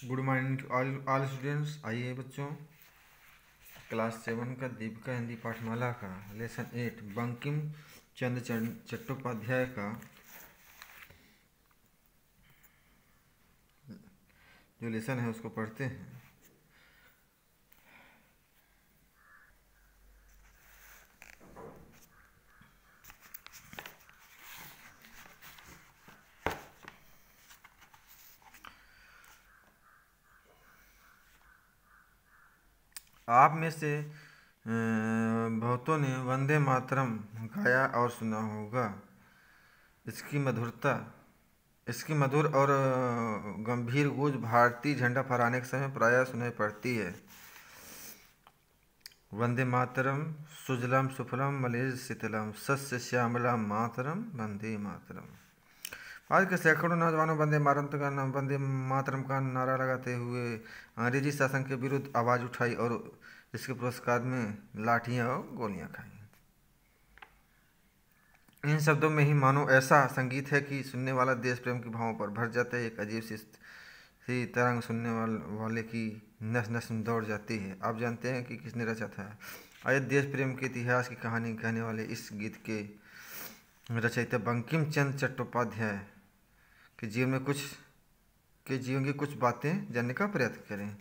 Good morning to all all students. आइए बच्चों, class 7 का दीपिका हिंदी पाठमाला का लेसन 8 बंकिम चंद्र चट्टोपाध्याय का जो लेसन है उसको पढ़ते हैं। आप में से बहुतों ने वंदे मातरम गाया और सुना होगा। इसकी मधुर और गंभीर गूंज भारतीय झंडा फहराने के समय प्रायः सुनाई पड़ती है। वंदे मातरम सुजलम सुफलम मलयज शीतलम सस्य श्यामलम मातरम वंदे मातरम। आज के सैकड़ों नौजवानों वंदे मातरम का नारा लगाते हुए अंग्रेजी शासन के विरुद्ध आवाज़ उठाई और इसके पुरस्कार में लाठियां और गोलियां खाई। इन शब्दों में ही मानो ऐसा संगीत है कि सुनने वाला देश प्रेम की भावों पर भर जाता है। एक अजीब सी तरंग सुनने वाले की नस नस में दौड़ जाती है। आप जानते हैं कि किसने रचा था? आज देश प्रेम के इतिहास की कहानी कहने वाले इस गीत के रचयिता बंकिम चंद्र चट्टोपाध्याय के जीवन की कुछ बातें जानने का प्रयत्न करें।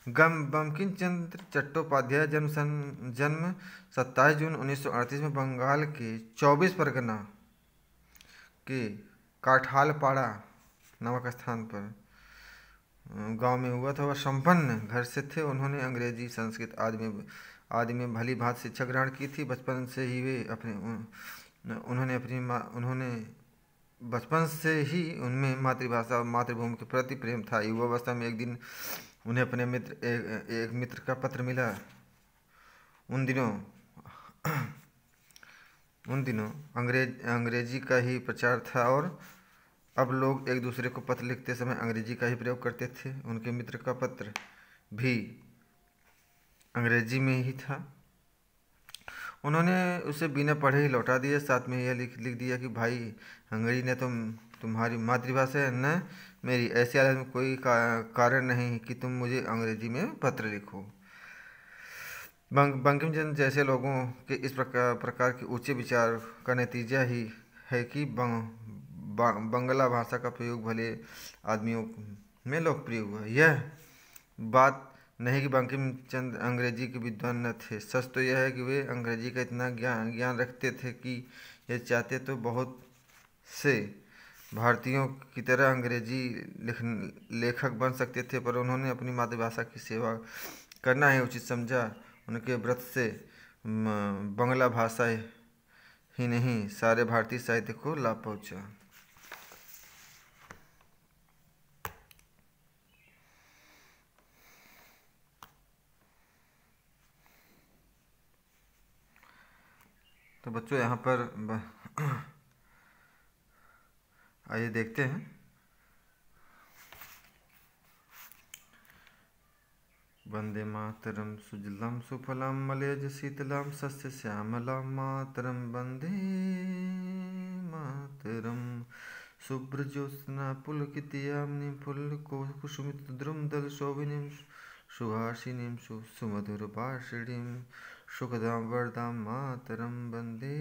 बंकिम चंद्र चट्टोपाध्याय जन्म 27 जून 1938 में बंगाल के 24 परगना के काठालपाड़ा नामक स्थान पर गांव में हुआ था। वह संपन्न घर से थे। उन्होंने अंग्रेजी, संस्कृत आदि में भली भांति शिक्षा ग्रहण की थी। बचपन से ही उनमें मातृभाषा और मातृभूमि के प्रति प्रेम था। युवावस्था में एक दिन उन्हें अपने एक मित्र का पत्र मिला। उन दिनों अंग्रेजी का ही प्रचार था और अब लोग एक दूसरे को पत्र लिखते समय अंग्रेजी का ही प्रयोग करते थे। उनके मित्र का पत्र भी अंग्रेजी में ही था। उन्होंने उसे बिना पढ़े ही लौटा दिया। साथ में यह लिख दिया कि भाई, अंग्रेजी ने तुम्हारी मातृभाषा है, न मेरी। ऐसी हालत में कोई कारण नहीं कि तुम मुझे अंग्रेजी में पत्र लिखो। बंकिम चंद्र जैसे लोगों के इस प्रकार के ऊंचे विचार का नतीजा ही है कि बंगला भाषा का प्रयोग भले आदमियों में लोकप्रिय हुआ। यह बात नहीं कि बंकिम चंद्र अंग्रेजी के विद्वान न थे। सच तो यह है कि वे अंग्रेजी का इतना ज्ञान रखते थे कि यह चाहते तो बहुत से भारतीयों की तरह अंग्रेजी लेखक बन सकते थे, पर उन्होंने अपनी मातृभाषा की सेवा करना ही उचित समझा। उनके व्रत से बंगला भाषा ही नहीं, सारे भारतीय साहित्य को लाभ पहुंचा। तो बच्चों, यहाँ पर आइए देखते हैं। वंदे मातरम सुजलम सुफलम मलयज शीतलम सस्य श्यामलम मातरम वंदे मातरम शुभ्रज्योत्स्ना पुलकितयामिनीं कुसुमितद्रुमदल शोभिनीं सुहासिनीं सुमधुरभाषिणीं सुखदां वरदां मातरम वंदे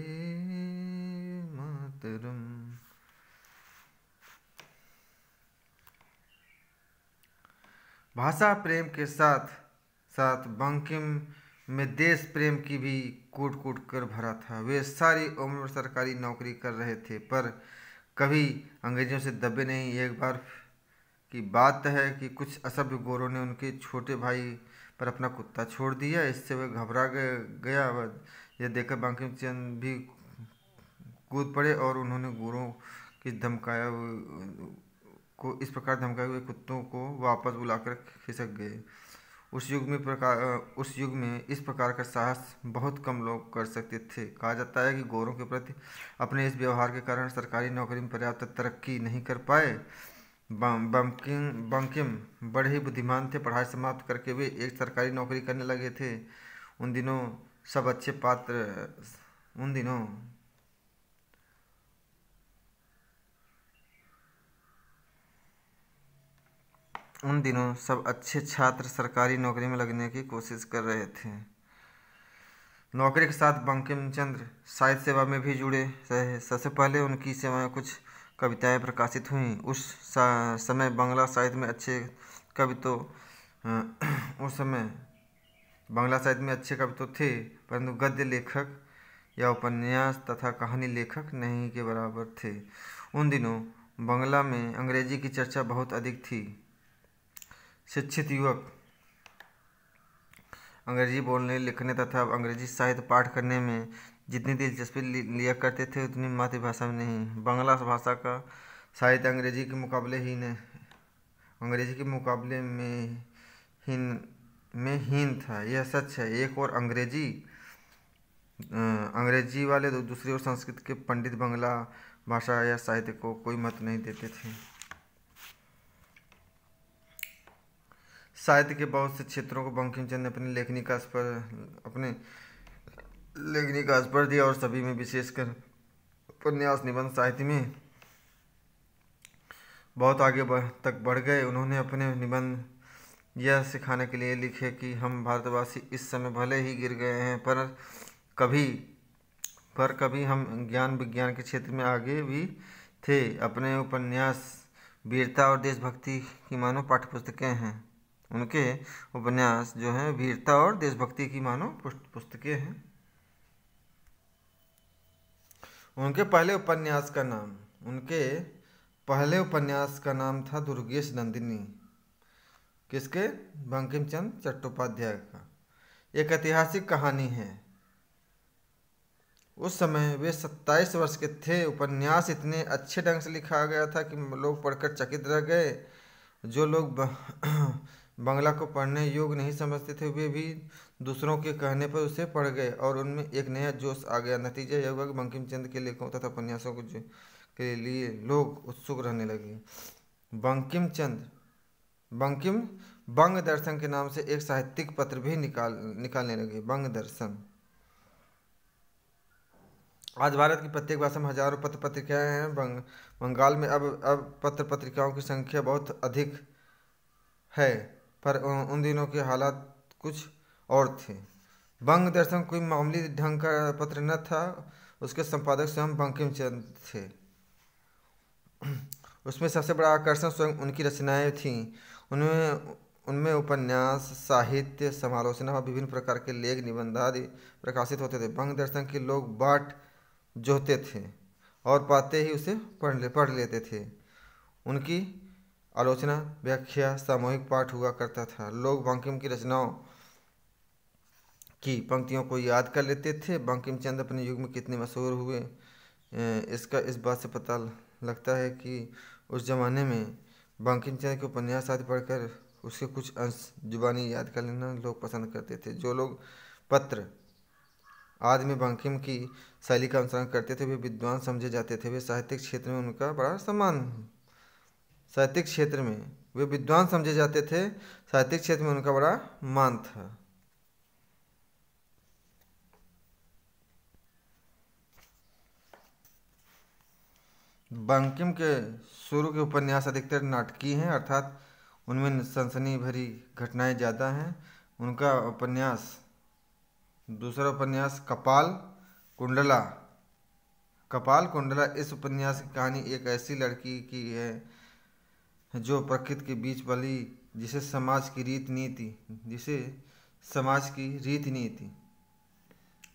मातरम। भाषा प्रेम के साथ साथ बंकिम में देश प्रेम की भी कूट कूट कर भरा था। वे सारी उम्र सरकारी नौकरी कर रहे थे, पर कभी अंग्रेजों से दबे नहीं। एक बार की बात है कि कुछ असभ्य गोरों ने उनके छोटे भाई पर अपना कुत्ता छोड़ दिया। इससे वे घबरा गया। यह देखकर बंकिम चंद्र भी कूद पड़े और उन्होंने गोरों की इस प्रकार धमकाए हुए कुत्तों को वापस बुलाकर खिसक गए। उस युग में इस प्रकार का साहस बहुत कम लोग कर सकते थे। कहा जाता है कि गोरों के प्रति अपने इस व्यवहार के कारण सरकारी नौकरी में पर्याप्त तरक्की नहीं कर पाए। बंकिम बड़े ही बुद्धिमान थे। पढ़ाई समाप्त करके वे एक सरकारी नौकरी करने लगे थे। उन दिनों सब अच्छे उन दिनों सब अच्छे छात्र सरकारी नौकरी में लगने की कोशिश कर रहे थे। नौकरी के साथ बंकिम चंद्र साहित्य सेवा में भी जुड़े रहे। सबसे पहले उनकी सेवाएं कुछ कविताएं प्रकाशित हुईं। उस समय बांग्ला साहित्य में अच्छे कवि तो उस समय बांग्ला साहित्य में अच्छे कवि तो थे, परंतु गद्य लेखक या उपन्यास तथा कहानी लेखक नहीं के बराबर थे। उन दिनों बांग्ला में अंग्रेजी की चर्चा बहुत अधिक थी। शिक्षित युवक अंग्रेजी बोलने, लिखने तथा अंग्रेजी साहित्य पाठ करने में जितनी दिलचस्पी लिया करते थे उतनी मातृभाषा में नहीं। बांग्ला भाषा का साहित्य अंग्रेजी के मुकाबले में हीन था, यह सच है। एक और अंग्रेजी वाले दूसरी ओर संस्कृत के पंडित बांग्ला भाषा या साहित्य को कोई महत्व नहीं देते थे। साहित्य के बहुत से क्षेत्रों को बंकिम चंद्र ने अपनी लेखनी का स्पर्श दिया और सभी में, विशेषकर उपन्यास निबंध साहित्य में बहुत आगे तक बढ़ गए। उन्होंने अपने निबंध यह सिखाने के लिए लिखे कि हम भारतवासी इस समय भले ही गिर गए हैं, पर कभी हम ज्ञान विज्ञान के क्षेत्र में आगे भी थे। अपने उपन्यास वीरता और देशभक्ति की मानो पाठ्यपुस्तकें हैं। उनके उपन्यास जो हैं वीरता और देशभक्ति की मानो पुस्तकें हैं। उनके पहले उपन्यास का नाम था दुर्गेश नंदिनी। किसके? बंकिम चंद्र चट्टोपाध्याय का। एक ऐतिहासिक कहानी है। उस समय वे 27 वर्ष के थे। उपन्यास इतने अच्छे ढंग से लिखा गया था कि लोग पढ़कर चकित रह गए। जो लोग बांग्ला को पढ़ने योग्य नहीं समझते थे वे भी दूसरों के कहने पर उसे पढ़ गए और उनमें एक नया जोश आ गया। नतीजा यह हुआ कि बंकिम चंद्र के लेखों तथा उपन्यासों के लिए लोग उत्सुक रहने लगे। बंकिम बंग दर्शन के नाम से एक साहित्यिक पत्र भी निकालने लगे। बंग दर्शन। आज भारत की प्रत्येक भाषा में हजारों पत्र पत्रिकाएं हैं। बंगाल में अब पत्र पत्रिकाओं की संख्या बहुत अधिक है, पर उन दिनों के हालात कुछ और थे। बंग दर्शन कोई मामूली ढंग का पत्र न था। उसके संपादक स्वयं बंकिम चंद्र थे। उसमें सबसे बड़ा आकर्षण स्वयं उनकी रचनाएं थीं। उनमें उपन्यास, साहित्य, समालोचना और विभिन्न प्रकार के लेख, निबंध आदि प्रकाशित होते थे। बंग दर्शन के लोग बाट जोहते थे और पाते ही उसे पढ़ लेते थे। उनकी आलोचना, व्याख्या, सामूहिक पाठ हुआ करता था। लोग बंकिम की रचनाओं की पंक्तियों को याद कर लेते थे। बंकिम चंद्र अपने युग में कितने मशहूर हुए इसका इस बात से पता लगता है कि उस जमाने में बंकिम चंद्र के उपन्यास आदि पढ़कर उसके कुछ अंश जुबानी याद कर लेना लोग पसंद करते थे। जो लोग पत्र आदि में बंकिम की शैली का अनुसरण करते थे वे विद्वान समझे जाते थे। साहित्यिक क्षेत्र में उनका बड़ा मान था। बंकिम के शुरू के उपन्यास अधिकतर नाटकीय हैं, अर्थात उनमें सनसनी भरी घटनाएं ज़्यादा हैं। उनका दूसरा उपन्यास कपाल कुंडला। इस उपन्यास की कहानी एक ऐसी लड़की की है जो प्रकृति के बीच पली, जिसे समाज की रीति नीति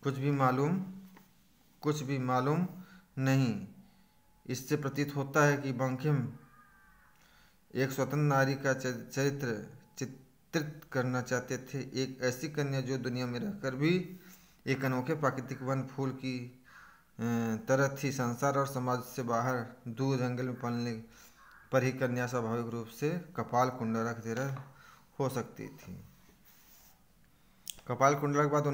कुछ भी मालूम नहीं। इससे प्रतीत होता है कि बंकिम एक स्वतंत्र नारी का चरित्र चित्रित करना चाहते थे। एक ऐसी कन्या जो दुनिया में रहकर भी एक अनोखे प्राकृतिक वन फूल की तरह थी। संसार और समाज से बाहर दूर जंगल में पलने पर ही कन्या स्वाभाविक रूप से कपाल कुंडला की तरह हो सकती थी। कपाल कुंडला के बाद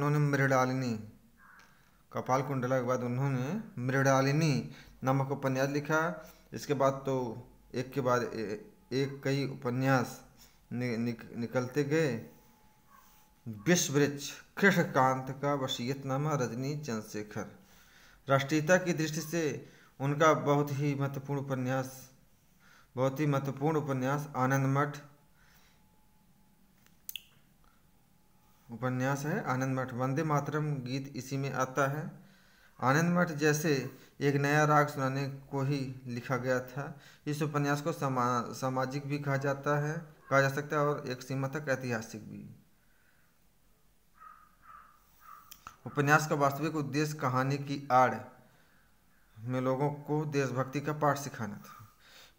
उन्होंने मृणालिनी नामक उपन्यास लिखा। इसके बाद तो एक के बाद एक कई उपन्यास निकलते गए। विश्ववृक्ष, कृष्णकांत का वसीयतनामा, रजनी चंद्रशेखर। राष्ट्रीयता की दृष्टि से उनका बहुत ही महत्वपूर्ण उपन्यास आनंद मठ उपन्यास है आनंद मठ। वंदे मातरम गीत इसी में आता है। आनंद मठ जैसे एक नया राग सुनाने को ही लिखा गया था। इस उपन्यास को सामाजिक भी कहा जा सकता है और एक सीमा तक ऐतिहासिक भी। उपन्यास का वास्तविक उद्देश्य कहानी की आड़ में लोगों को देशभक्ति का पाठ सिखाना था।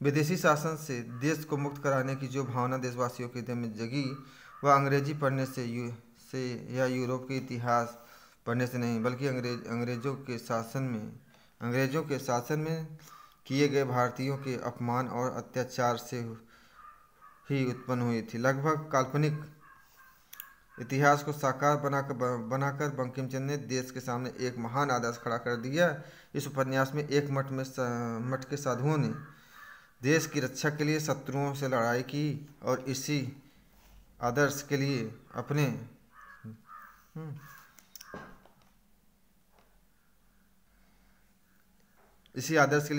विदेशी शासन से देश को मुक्त कराने की जो भावना देशवासियों के दिल में जगी, वह अंग्रेजी पढ़ने से या यूरोप के इतिहास पढ़ने से नहीं, बल्कि अंग्रेजों के शासन में किए गए भारतीयों के अपमान और अत्याचार से ही उत्पन्न हुई थी। लगभग काल्पनिक इतिहास को साकार बनाकर बंकिम चंद्र ने देश के सामने एक महान आदर्श खड़ा कर दिया। इस उपन्यास में एक मठ के साधुओं ने देश की रक्षा के लिए शत्रुओं से लड़ाई की और इसी आदर्श के लिए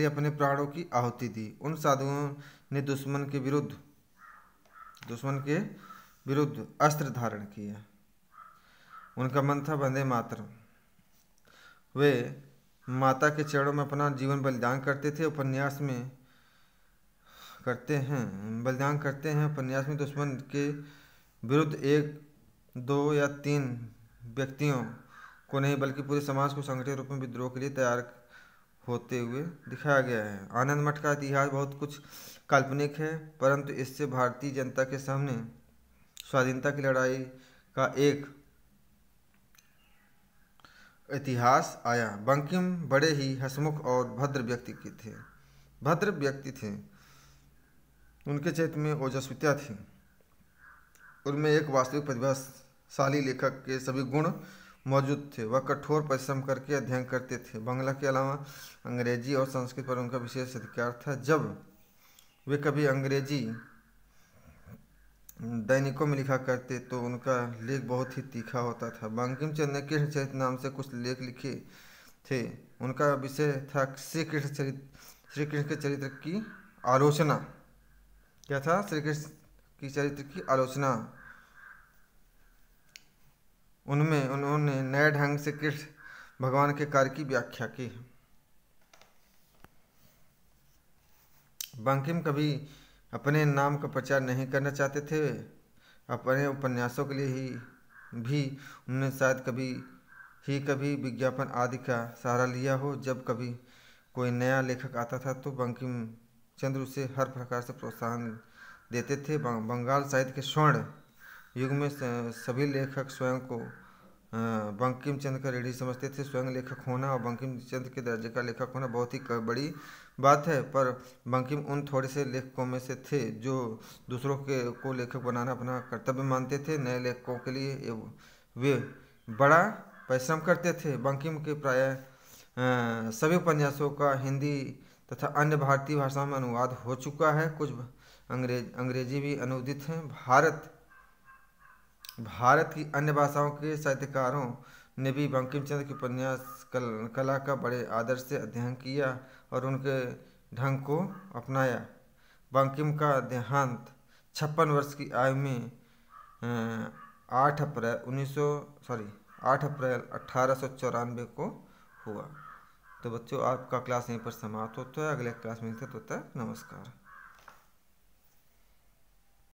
अपने प्राणों की आहुति दी। उन साधुओं ने दुश्मन के विरुद्ध अस्त्र धारण किया। उनका मन था वंदे मातरम। वे माता के चरणों में अपना जीवन बलिदान करते थे। उपन्यास में दुश्मन के विरुद्ध 1, 2 या 3 व्यक्तियों को नहीं, बल्कि पूरे समाज को संगठित रूप में विद्रोह के लिए तैयार होते हुए दिखाया गया है। आनंद मठ का इतिहास बहुत कुछ काल्पनिक है, परंतु इससे भारतीय जनता के सामने स्वाधीनता की लड़ाई का एक इतिहास आया। बंकिम बड़े ही हंसमुख और भद्र व्यक्ति थे। उनके चरित्र में ओजस्विता थी। उनमें एक वास्तविक प्रतिभाशाली लेखक के सभी गुण मौजूद थे। वह कठोर परिश्रम करके अध्ययन करते थे। बांग्ला के अलावा अंग्रेजी और संस्कृत पर उनका विशेष अधिकार था। जब वे कभी अंग्रेजी दैनिकों में लिखा करते तो उनका लेख बहुत ही तीखा होता था। बंकिम चंद्र ने कृष्ण चरित्र नाम से कुछ लेख लिखे थे। उनका विषय था श्री कृष्ण के चरित्र की आलोचना। क्या था? श्री कृष्ण की चरित्र की आलोचना। उनमें उन्होंने नए ढंग से कृष्ण भगवान के कार्य की व्याख्या की। बंकिम कभी अपने नाम का प्रचार नहीं करना चाहते थे। अपने उपन्यासों के लिए भी उन्होंने शायद कभी विज्ञापन आदि का सहारा लिया हो। जब कभी कोई नया लेखक आता था तो बंकिम चंद्र उसे हर प्रकार से प्रोत्साहन देते थे। बंगाल साहित्य के स्वर्ण युग में सभी लेखक स्वयं को बंकिम चंद्र का ऋणी समझते थे। स्वयं लेखक होना और बंकिम चंद्र के दर्जे का लेखक होना बहुत ही बड़ी बात है, पर बंकिम उन थोड़े से लेखकों में से थे जो दूसरों को लेखक बनाना अपना कर्तव्य मानते थे। नए लेखकों के लिए वे बड़ा परिश्रम करते थे। बंकिम के प्रायः सभी उपन्यासों का हिंदी तथा अन्य भारतीय भाषाओं में अनुवाद हो चुका है। कुछ अंग्रेजी भी अनुवादित हैं। भारत की अन्य भाषाओं के साहित्यकारों ने भी बंकिम चंद्र की उपन्यास कला का बड़े आदर से अध्ययन किया और उनके ढंग को अपनाया। बंकिम का देहांत 56 वर्ष की आयु में 8 अप्रैल 1894 को हुआ। तो बच्चों, आपका क्लास यहीं पर समाप्त होता है। अगले क्लास में मिलते हैं। तब तक नमस्कार।